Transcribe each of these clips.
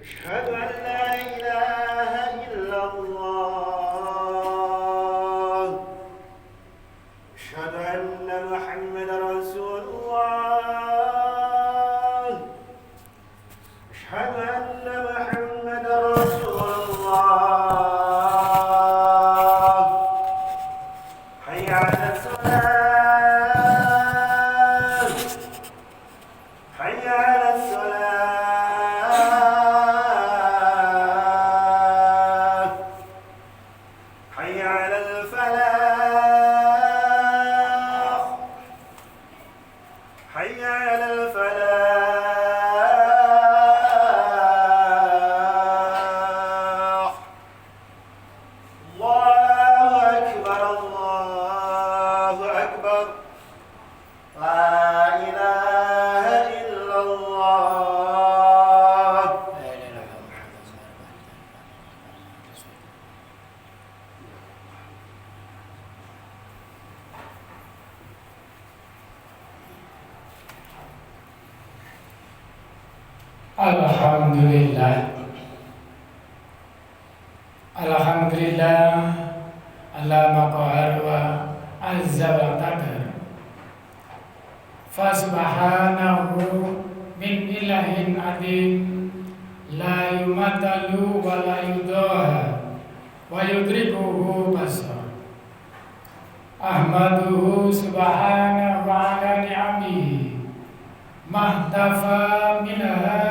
أشهد أن لا إله إلا الله. أشهد أن محمدا رسول الله. أشهد أن محمدا رسول الله. حي على الصلاة. حي على الصلاة. حي على الفلاح. حي على الفلاح. الله أكبر الله أكبر. لا إله إلا الله. Alhamdulillah. Alhamdulillah ala maqahar wa azza wa qadar. Fasubhanahu min ilahin adim la yumatalu wa la yudaha wa yudrikuhu basar. Ahmaduhu subhanahu wa ala ni'amihi mahtafa minha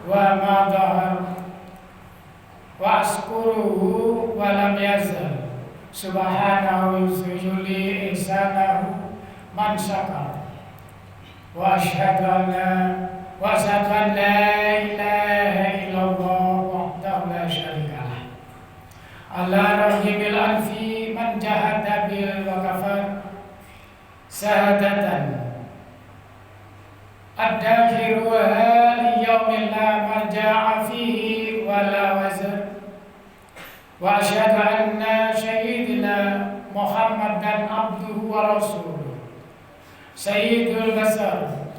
wa madahar wa askuruhu wa lam yazal subhanahu yuli ihsanahu man syakar wa asyhadu an la ilaha illallah wahdahu la syarikalah ala rahimil anfi man jahada bil wa kafar sahadatan ad-dakhiruha liyawmin la marja'a fihi wa la wazr wa asyhadu anna sayyidina Muhammadan abduhu wa rasuluh sayyidul basar.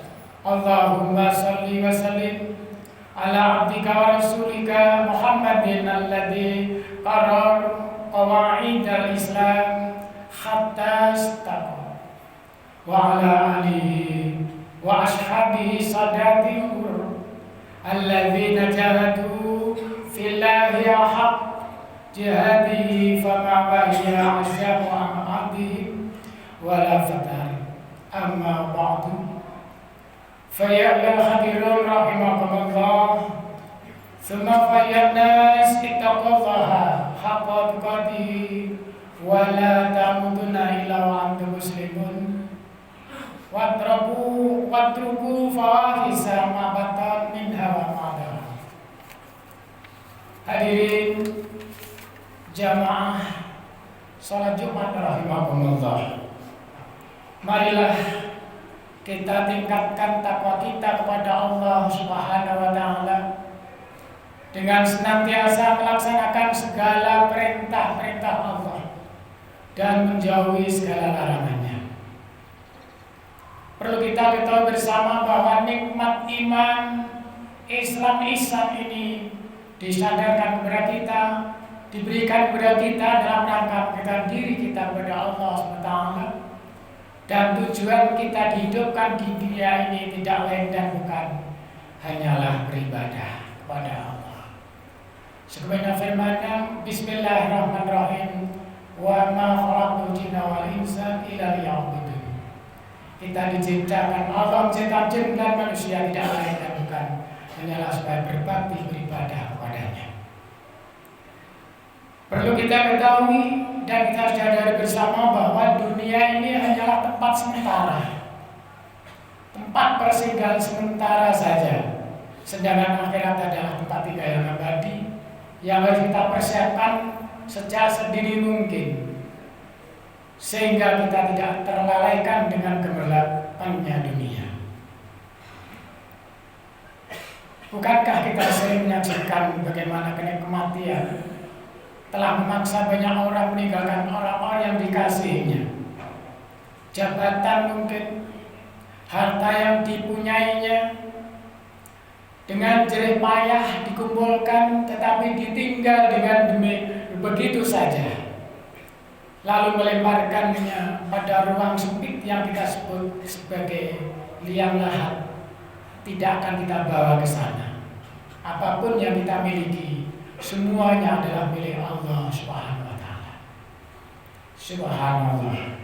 Allahumma salli wa sallim ala abdika wa rasulika Muhammadin alladhi qarar qawaidal Islam hatta istaqam wa ala alihi wa ashabihi sadati ur alladzina jahadu fillahi haqq jihadihi fama bahiya asyamu amadihim wala fatar amma ba'du fayya'la hadirun rahimakumullah thumma fayya'nas ittaqullaha haqqa tuqatihi wa la tamutunna illa wa antum muslimun watruku fawahisa ma batan minha wa ma'adha. Hadirin jamaah salat Jumat rahimakumullah, marilah kita tingkatkan takwa kita kepada Allah Subhanahu wa taala dengan senantiasa melaksanakan segala perintah-perintah Allah dan menjauhi segala larangannya. Perlu kita ketahui bersama bahwa nikmat iman Islam ini disadarkan kepada kita, diberikan kepada kita dalam rangka mendekatkan diri kita kepada Allah SWT, dan tujuan kita dihidupkan di dunia ini tidak lain dan bukan hanyalah beribadah kepada Allah. Sebagaimana firman-Nya, Bismillahirrahmanirrahim, wa ma khalaqtul jinna wal insa illa liya'budun. Kita diciptakan Allah menciptakan jin dan manusia tidak lain dan bukan hanyalah supaya berbakti beribadah kepadanya. Perlu kita ketahui dan kita sadari bersama bahwa dunia ini hanyalah tempat sementara, tempat persinggahan sementara saja, sedangkan akhirat adalah tempat tinggal yang abadi yang harus kita persiapkan sejak sedini mungkin, sehingga kita tidak terlalaikan dengan gemerlapannya dunia. Bukankah kita sering menyaksikan bagaimana kematian telah memaksa banyak orang meninggalkan orang-orang yang dikasihinya, jabatan mungkin, harta yang dipunyainya, dengan jerih payah dikumpulkan tetapi ditinggal dengan begitu saja, lalu melemparkannya pada ruang sempit yang kita sebut sebagai liang lahat, tidak akan kita bawa ke sana. Apapun yang kita miliki, semuanya adalah milik Allah Subhanahu wa taala. Subhanallah.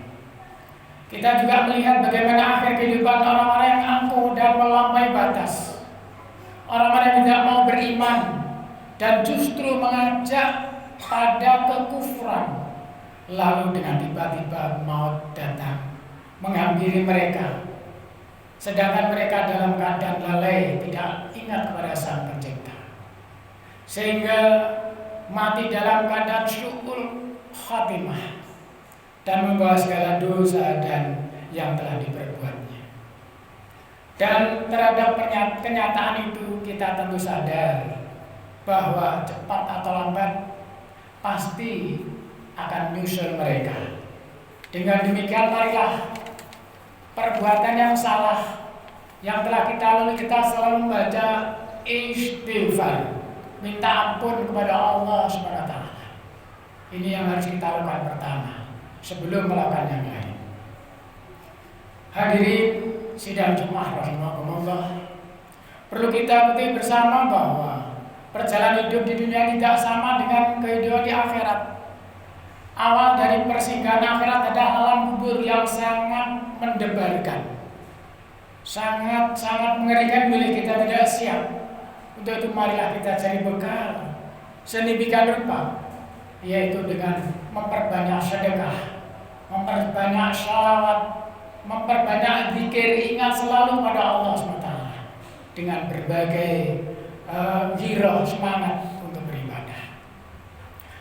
Kita juga melihat bagaimana akhir kehidupan orang-orang yang angkuh dan melampaui batas. Orang-orang yang tidak mau beriman dan justru mengajak pada kekufuran. Lalu dengan tiba-tiba maut datang menghampiri mereka. Sedangkan mereka dalam keadaan lalai, tidak ingat kepada Sang Pencipta. Sehingga mati dalam keadaan syu'ul khatimah dan membawa segala dosa dan yang telah diperbuatnya. Dan terhadap kenyataan itu kita tentu sadar bahwa cepat atau lambat pasti akan menyusul mereka. Dengan demikian marilah perbuatan yang salah yang telah kita lalui, kita selalu membaca istighfar, minta ampun kepada Allah SWT. Ini yang harus kita lakukan pertama sebelum melakukan yang lain. Hadirin sidang Jumat rahimakumullah, perlu kita ketahui bersama bahwa perjalanan hidup di dunia tidak sama dengan kehidupan di akhirat. Awal dari persinggahan akhirat adalah alam kubur yang sangat mendebarkan, sangat mengerikan bila kita tidak siap. Untuk itu marilah kita cari bekal sedemikian rupa, yaitu dengan memperbanyak sedekah, memperbanyak sholawat, memperbanyak zikir, ingat selalu pada Allah SWT dengan berbagai giroh semangat untuk beribadah.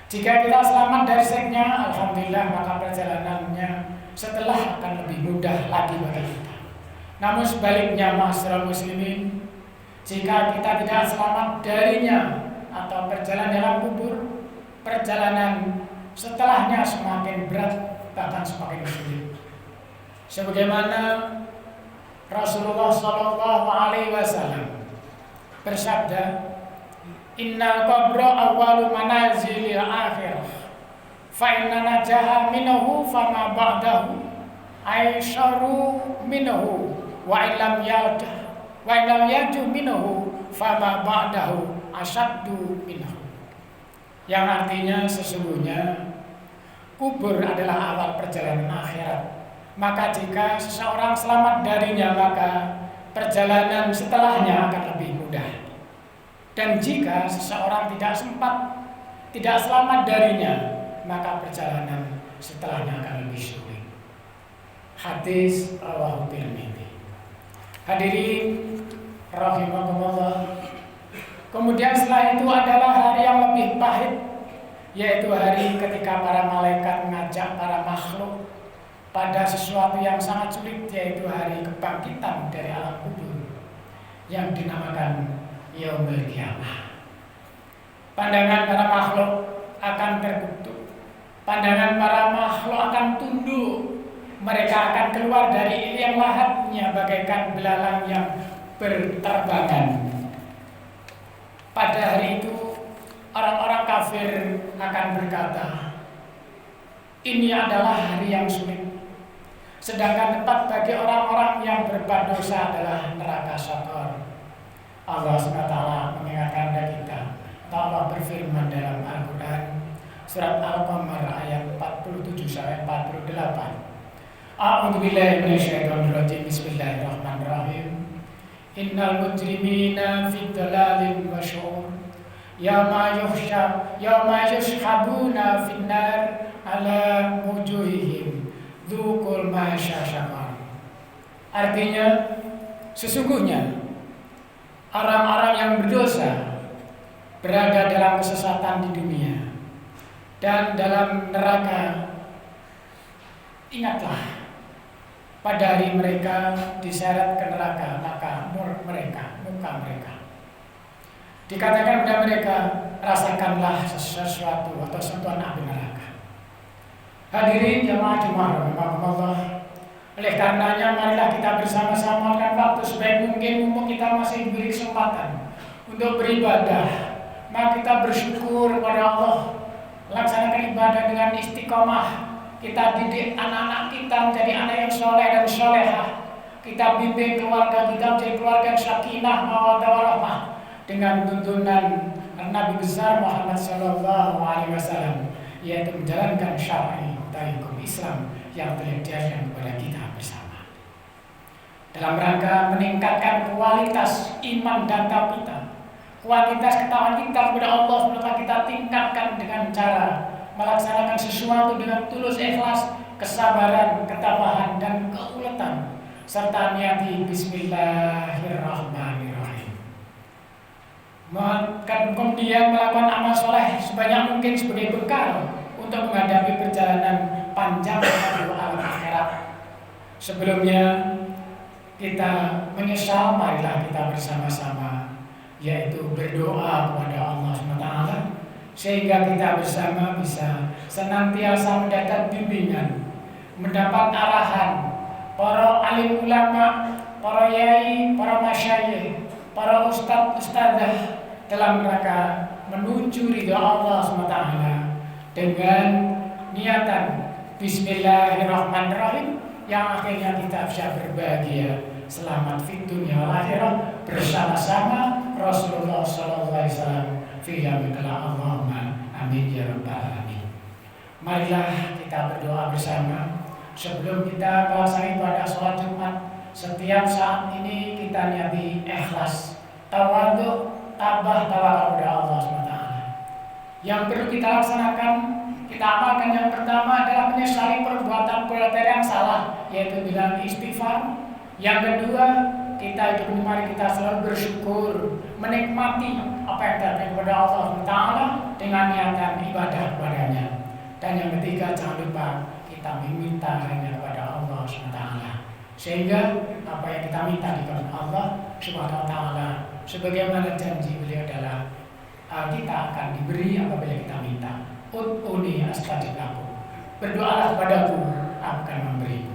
Jika kita selamat dari seknya, alhamdulillah, maka perjalanannya setelah akan lebih mudah lagi bagi kita. Namun sebaliknya, ma'asyiral muslimin, jika kita tidak selamat darinya atau perjalanan dalam kubur, perjalanan setelahnya semakin berat, bahkan semakin sulit. Sebagaimana Rasulullah SAW bersabda, "Innal qabra awwalu manazilil akhirah, fa inna najaha minhu fama ba'dahu aisyaru minhu wa illam yaju minhu fama ba'dahu asyaddu minhu." Yang artinya sesungguhnya kubur adalah awal perjalanan akhirat. Maka jika seseorang selamat darinya, maka perjalanan setelahnya akan lebih mudah. Dan jika seseorang tidak selamat darinya, maka perjalanan setelahnya akan lebih sulit. Hadis rawahu Tirmidzi. Hadirin rahimakumullah. Kemudian setelah itu adalah hari yang lebih pahit, yaitu hari ketika para malaikat mengajak para makhluk pada sesuatu yang sangat sulit, yaitu hari kebangkitan dari alam kubur yang dinamakan Yaumul Qiyamah. Pandangan para makhluk akan terkutuk, pandangan para makhluk akan tunduk, mereka akan keluar dari liang lahatnya bagaikan belalang yang berterbangan. Pada hari itu orang-orang kafir akan berkata, ini adalah hari yang sulit. Sedangkan tempat bagi orang-orang yang berbuat dosa adalah neraka Saqar. Allah SWT mengingatkan kepada kita. Allah berfirman dalam Al-Quran surat Al-Qamar ayat 47-48. A'udzu billahi minasyaitonir rajim. Bismillahirrahmanirrahim. Innal mujrimina fi dhalalin wa syu'ur. Yawma yushhabuna finnar ala wujuhihim dzukul ma syaqar. Artinya, sesungguhnya orang-orang yang berdosa berada dalam kesesatan di dunia dan dalam neraka. Ingatlah, pada hari mereka diseret ke neraka, maka muka mereka dikatakan kepada mereka, rasakanlah sesuatu atau sentuhan api neraka. Hadirin jamaah rahimahumullah. Oleh karenanya marilah kita bersama-sama melakukan waktu sebaik mungkin mumpung kita masih diberi kesempatan untuk beribadah. Maka kita bersyukur kepada Allah, laksanakan ibadah dengan istiqomah. Kita didik anak-anak kita menjadi anak yang soleh dan solehah. Kita bimbing keluarga kita menjadi keluarga yang sakinah, mawaddah warahmah dengan tuntunan Nabi besar Muhammad Sallallahu Alaihi Wasallam, yaitu menjalankan syar'i tariqul Islam yang telah diajarkan kepada kita bersama. Dalam rangka meningkatkan kualitas iman dan takwa kita, kualitas ketakwaan kita kepada Allah, maka kita tingkatkan dengan cara melaksanakan sesuatu dengan tulus ikhlas, kesabaran, ketabahan dan keuletan, serta niati Bismillahirrahmanirrahim. Kemudian melakukan amal soleh sebanyak mungkin sebagai bekal untuk menghadapi perjalanan panjang menuju alam akhirat. Sebelumnya kita menyesal, marilah kita bersama-sama yaitu berdoa kepada Allah SWT, sehingga kita bersama bisa senantiasa mendapat bimbingan, mendapat arahan para alim ulama, para yai, para masyayikh, para ustadz-ustadzah dalam rangka menuju ridha Allah SWT dengan niatan Bismillahirrahmanirrahim yang akhirnya kita bisa berbahagia selamat fid dunya wal akhirah bersama-sama Rasulullah sallallahu alaihi wasallam fi yaumil Allahumma amin ya rabbal alamin. Marilah kita berdoa bersama sebelum kita melaksanakan ibadah sholat Jumat. Setiap saat ini kita niati ikhlas, tawadhu, tabah, tawakal kepada Allah SWT. Yang perlu kita laksanakan, kita amalkan yang pertama adalah menyesali perbuatan yang salah, yaitu bilang istighfar. Yang kedua, kita hidup mari kita selalu bersyukur, menikmati apa yang datang kepada Allah SWT dengan niatan ibadah kepadanya. Dan yang ketiga, jangan lupa kita meminta hanya kepada Allah SWT, sehingga apa yang kita minta di depan Allah SWT sebagaimana janji beliau adalah kita akan diberi apabila kita minta. Ud'uni astajib lakum, berdoalah kepadaku, aku akan memberimu.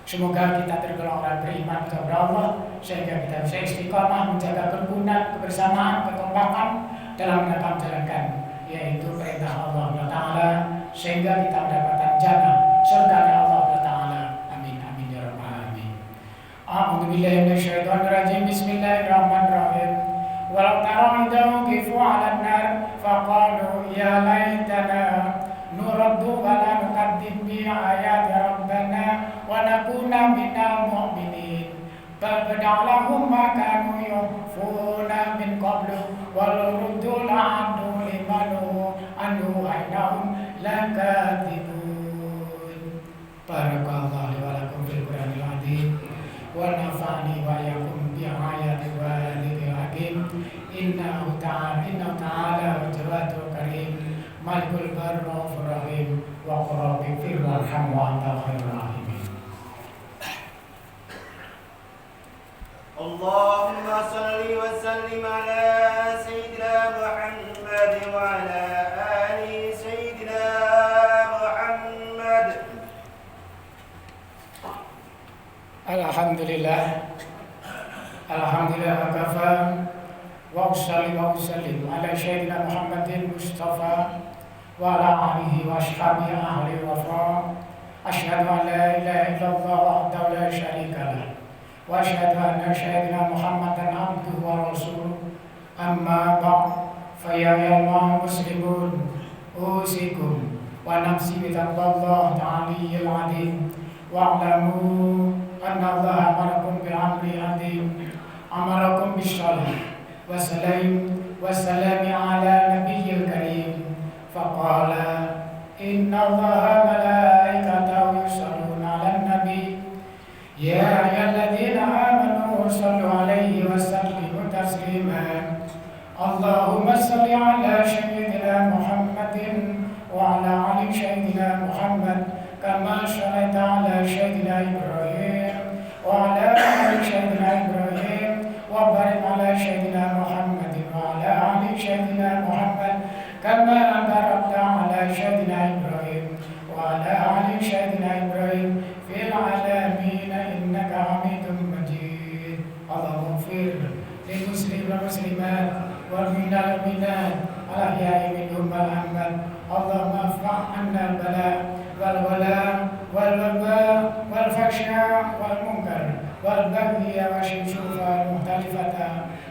Semoga kita tergolong orang beriman kepada Allah, sehingga kita bisa istiqomah menjaga kerukunan, kebersamaan, kekompakan dalam menjalankan yaitu perintah Allah Taala, sehingga kita mendapatkan jannah surga Allah Taala. Amin amin ya rabbal alamin. A'udzu billahi minasyaitonir rajim. Bismillahirrahmanirrahim. Walau tara idza uqifu 'alan nar faqalu ya laitana nuraddu wa la nukadzib bi ayati rabbana wa nakuna minal mu'minin. Bal bada'alahum ma kanu yukhfuna min qablu walau ruddu la'adu limanu anhu ainahum lakadzibun. Barakallahu li wa lakum fil Qur'anil azim wa nafa'ani wa iyyakum bi ayati wa dzikril hakim. Innahu ta'ala wa jawadul karim malikul barrafur rahim wa qurrabi fir warham wa anta khairur rahimin. Allahumma salli wa sallim ala sayyidina Muhammad wa ala ali sayyidina Muhammad. Alhamdulillah, alhamdulillah wa kafa wa usalli wa usallim ala sayyidina Muhammadin Mustafa wa ala alihi wa ashabihi ahli wafa. Asyhadu an la ilaha illallah wahdahu la syarika lah wa asyhadu anna sayyidina Muhammadan abduhu wa rasuluh. Amma ba'd, fa ya ayyuhal muslimun usikum wa nafsi bi taqwallah ta'aliyil azim wa'lamu anna Allah amarakum bil amri azim, amarakum bis shalah wassalam ala nabiyil karim. Faqala inna Allaha malaikatahu yusalluna 'alan nabi ya ayyuhalladzina amanu sallu 'alaihi wa sallimu taslima. Allahumma salli 'ala sayyidina Muhammadin wa 'ala ali sayyidina Muhammad kama shallaita 'ala sayyidina Ibrahim wa 'ala ali sayyidina Ibrahim wa barik 'ala sayyidina Muhammadin wa 'ala ali sayyidina Muhammad kama barakta 'ala sayyidina Ibrahim wa 'ala ali sayyidina Ibrahim fil 'alamin innaka Hamidum Majid. Allahumma ighfir lil muslimin wal muslimat والمؤمنين والمؤمنات الأحياء منهم والأموات اللهم ارفع عنا البلاء والولاء والوباء والفحشاء والمنكر والبغي والشرشوف المختلفة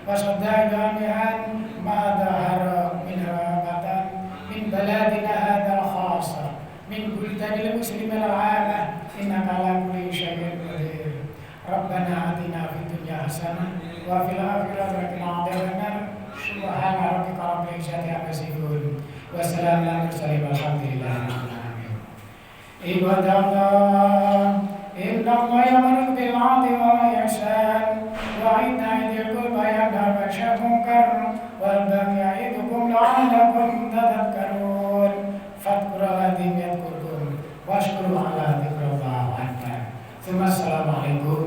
وصدائد الأمهات ما ظهر منها وبطن من بلادنا هذا الخاصة من بلدان المسلمين العامة إنك على كل شيء قدير. ربنا آتنا في الدنيا حسنة وفي الآخرة حسنة وقنا عذاب النار. سبحان ربك رب العزة عما يصفون وسلام على المرسلين والحمد لله رب العالمين. عباد الله إن الله يأمر بالعدل والإحسان وإيتاء ذي القربى وينهى عن الفحشاء والمنكر والبغي يعظكم لعلكم تذكرون فاذكروا الذين يذكركم واشكروا على ذكر الله أكبر. ثم السلام عليكم